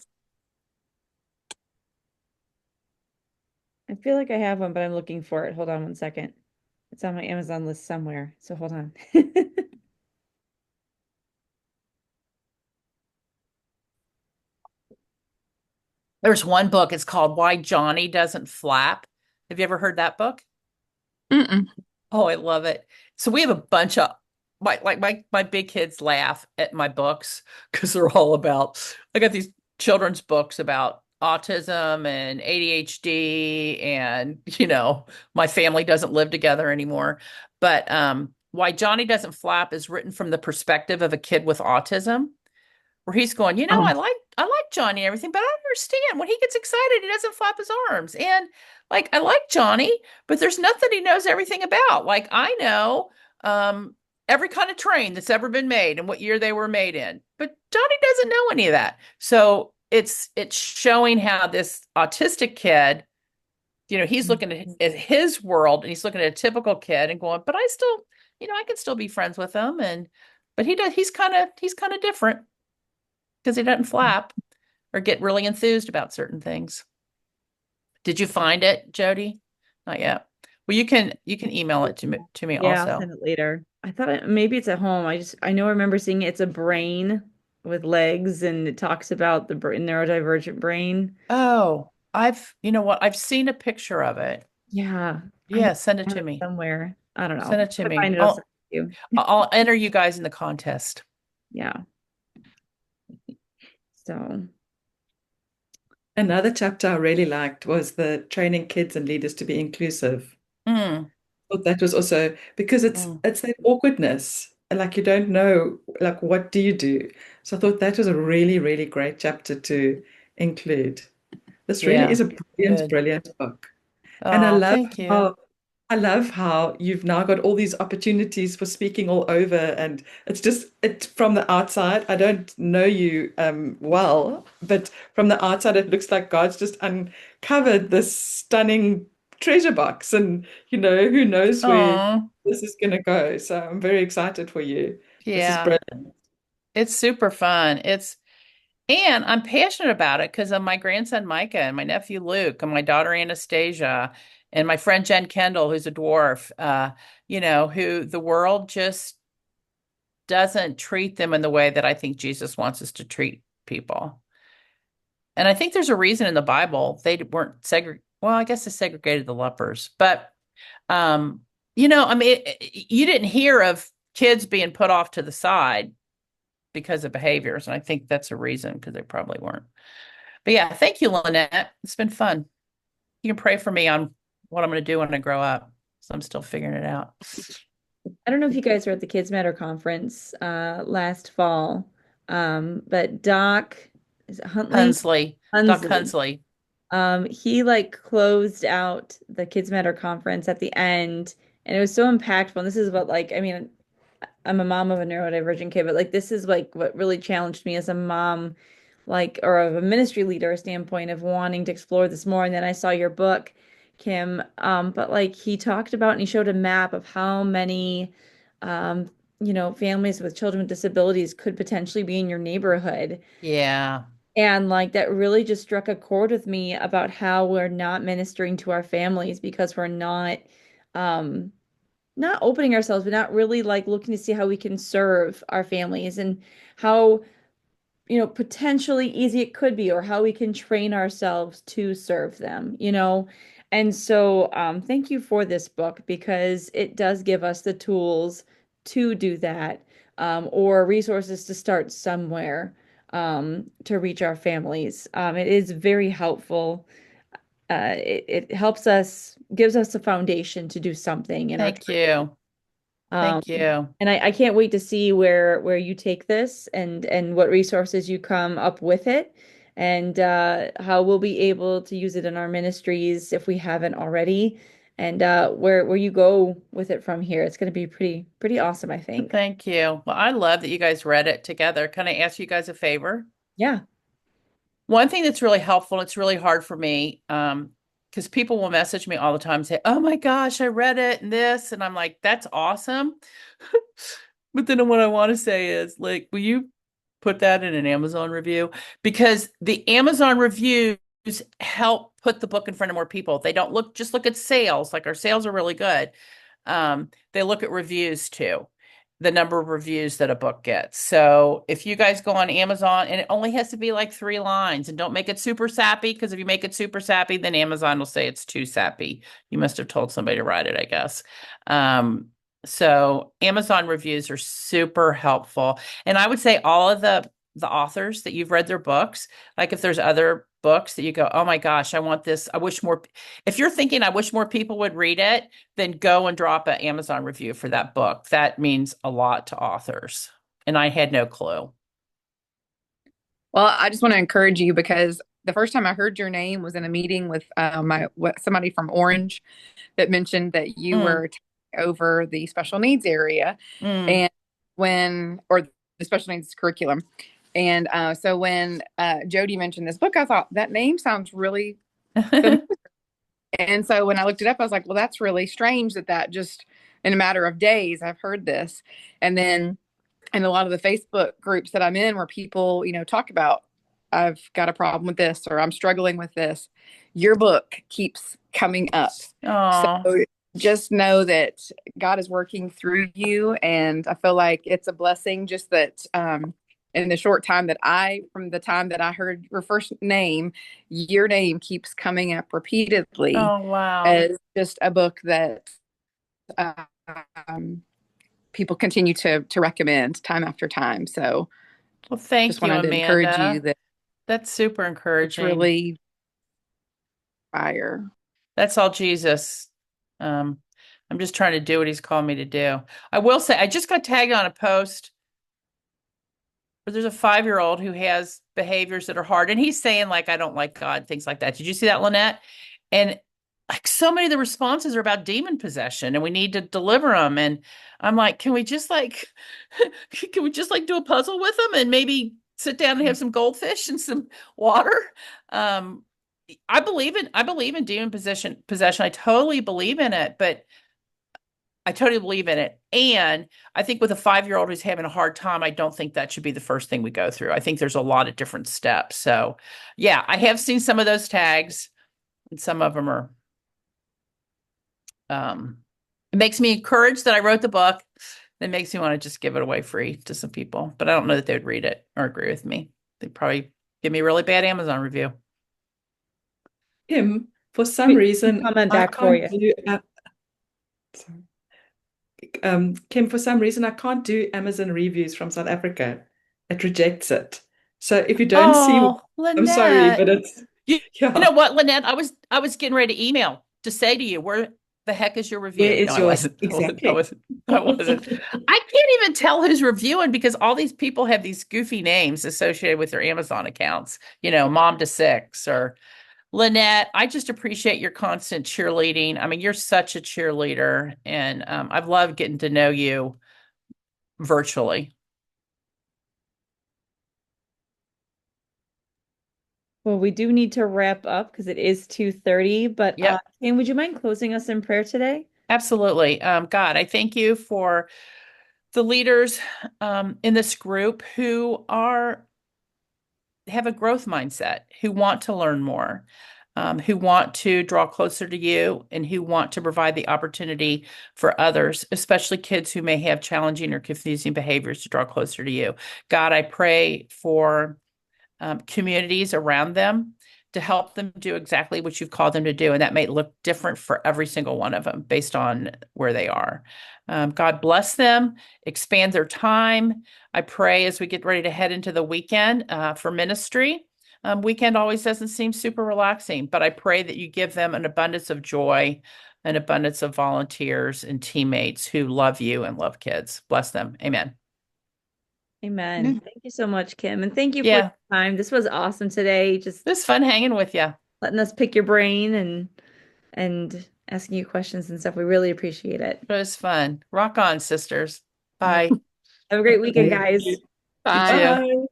I feel like I have one, but I'm looking for it. Hold on one second. It's on my Amazon list somewhere, so hold on. There's one book. It's called Why Johnny Doesn't Flap. Have you ever heard that book? Mm-mm. Oh, I love it. So we have a bunch of my big kids laugh at my books because they're all about, I got these children's books about autism and ADHD, and my family doesn't live together anymore. But Why Johnny Doesn't Flap is written from the perspective of a kid with autism, where he's going, Oh. I like Johnny and everything, but I don't understand. When he gets excited, he doesn't flap his arms. And like I like Johnny, but there's nothing he knows everything about. Like I know um every kind of train that's ever been made and what year they were made in. But Johnny doesn't know any of that. So it's showing how this autistic kid, he's looking at his world, and he's looking at a typical kid and going, but I still, I can still be friends with him. And but he's kind of different because he doesn't flap or get really enthused about certain things. Did you find it, Jody? Not yet. Well, you can email it to me Yeah, I'll also. send it later. I thought maybe it's at home. I know I remember seeing it. It's a brain with legs, and it talks about the neurodivergent brain. Oh, you know what? I've seen a picture of it. Yeah, I know Yeah, send it I have to it me. somewhere. I don't Send know. it to If I me. find it, I'll send it to you. I'll enter you guys in the contest. Yeah. So, Another chapter I really liked was the training kids and leaders to be inclusive. Mm, Thought that was also because it's mm. it's that awkwardness and like you don't know like what do you do? So I thought that was a really, really great chapter to include. This really Yeah, is a brilliant, good. brilliant book. And Oh, thank you. I love how you've now got all these opportunities for speaking all over, and it's just it from the outside. I don't know you well, but from the outside, it looks like God's just uncovered this stunning treasure box, and who knows where Oh, this is going to go. So I'm very excited for you. This is yeah. brilliant. It's super fun. And I'm passionate about it because of my grandson Micah and my nephew Luke and my daughter Anastasia and my friend Jen Kendall, who's a dwarf, who the world just doesn't treat them in the way that I think Jesus wants us to treat people. And I think there's a reason in the Bible they weren't segregated. Well, I guess they segregated the lepers, but um, I mean, you didn't hear of kids being put off to the side because of behaviors, and I think that's a reason because they probably weren't. But yeah, thank you, Lynette. It's been fun. You can pray for me on what I'm going to do when I grow up. So I'm still figuring it out. I don't know if you guys were at the Kids Matter conference last fall, but Doc, is it Huntley? Hunsley, Doc Hunsley. Hunsley. He like closed out the Kids Matter conference at the end, and it was so impactful. And this is what like, I mean, I'm a mom of a neurodivergent kid, but like this is like what really challenged me as a mom, like or of a ministry leader standpoint of wanting to explore this more. And then I saw your book, Kim. But like he talked about and he showed a map of how many um, families with children with disabilities could potentially be in your neighborhood. Yeah. And like that really just struck a chord with me about how we're not ministering to our families because we're um not opening ourselves, but not really like looking to see how we can serve our families and how, potentially easy it could be or how we can train ourselves to serve them. And so, thank you for this book because it does give us the tools to do that, or resources to start somewhere, to reach our families. It is very helpful. It helps us, gives us a foundation to do something in our Thank you. um, Thank you. and I can't wait to see where you take this and what resources you come up with it and how we'll be able to use it in our ministries if we haven't already and where you go with it from here. It's going to be pretty awesome, I think. Thank you. Well, I love that you guys read it together. Can I ask you guys a favor? Yeah. One thing that's really helpful, it's really hard for me, because people will message me all the time and say, "Oh my gosh, I read it and this," and I'm like, "That's awesome." But then what I want to say is, like, will you put that in an Amazon review? Because the Amazon reviews help put the book in front of more people. They don't just look at sales, like our sales are really good. They look at reviews too, the number of reviews that a book gets. So if you guys go on Amazon, and it only has to be like 3 lines, and don't make it super sappy, because if you make it super sappy, then Amazon will say it's too sappy. You must have told somebody to write it, I guess. So Amazon reviews are super helpful. And I would say all of the authors that you've read their books, like if there's other books that you go, "Oh my gosh, I want this. I wish more." If you're thinking, "I wish more people would read it," then go and drop an Amazon review for that book. That means a lot to authors. And I had no clue. Well, I just want to encourage you because the first time I heard your name was in a meeting with somebody from Orange that mentioned that you Mm, were taking over the special needs area, mm. and or the special needs curriculum. And so when Jody mentioned this book, I thought that name sounds really familiar. And so when I looked it up, I was like, well, that's really strange that just in a matter of days I've heard this. And then in a lot of the Facebook groups that I'm in where people, talk about I've got a problem with this, or I'm struggling with this, your book keeps coming up. So Oh, just know that God is working through you. And I feel like it's a blessing just that in the short time that from the time that I heard your first name, your name keeps coming up repeatedly oh, wow. as just a book that um, people continue to recommend time after time. So Well, just thank you, wanted to encourage you Amanda. that That's super it's encouraging. really fire. That's all Jesus. Um, I'm just trying to do what he's called me to do. I will say, I just got tagged on a post where there's a 5-year-old who has behaviors that are hard, and he's saying like, I don't like God, things like that. Did you see that, Lynette? And like so many of the responses are about demon possession, and we need to deliver them. And I'm like, can we just like, can we just like do a puzzle with them and maybe sit down and have some goldfish and some water? Um, I believe in demon possession. I totally believe in it, but I totally believe in it. And I think with a 5-year-old who's having a hard time, I don't think that should be the first thing we go through. I think there's a lot of different steps. So yeah, I have seen some of those tags, and some of them are um it makes me encouraged that I wrote the book. It makes me want to just give it away free to some people, but I don't know that they would read it or agree with me. They'd probably give me a really bad Amazon review. Kim, for some We can reason, comment I back for can't you. do, Kim, for some reason, I can't do Amazon reviews from South Africa. It rejects it. So if you don't see, Oh, I'm sorry, Lynette. but it's, You know yeah, what, Lynette? I was getting ready to email to say to you, where the heck is your where review? No, is I your, wasn't. I wasn't. I exactly. wasn't. I wasn't. I can't even tell who's reviewing because all these people have these goofy names associated with their Amazon accounts. Mom to six or Lynette. I just appreciate your constant cheerleading. I mean, you're such a cheerleader, and I've loved getting to know you virtually. Well, we do need to wrap up because it is 2:30, but Yep, Kim, would you mind closing us in prayer today? absolutely. God, I thank you for the leaders in this group who have a growth mindset, who want to learn more, who want to draw closer to you, and who want to provide the opportunity for others, especially kids who may have challenging or confusing behaviors, to draw closer to you. God, I pray for communities around them to help them do exactly what you've called them to do. And that may look different for every single one of them based on where they are. God bless them, expand their time. I pray as we get ready to head into the weekend for ministry. Weekend always doesn't seem super relaxing, but I pray that you give them an abundance of joy, an abundance of volunteers and teammates who love you and love kids. Bless them. Amen. Amen. Thank you so much, Kim. And thank you for your Yeah, time. This was awesome today. Just it was fun hanging with you. letting us pick your brain and asking you questions and stuff. We really appreciate it. It was fun. Rock on, sisters. All right. Bye. Have a great weekend, Okay. guys. You Bye. too. Bye.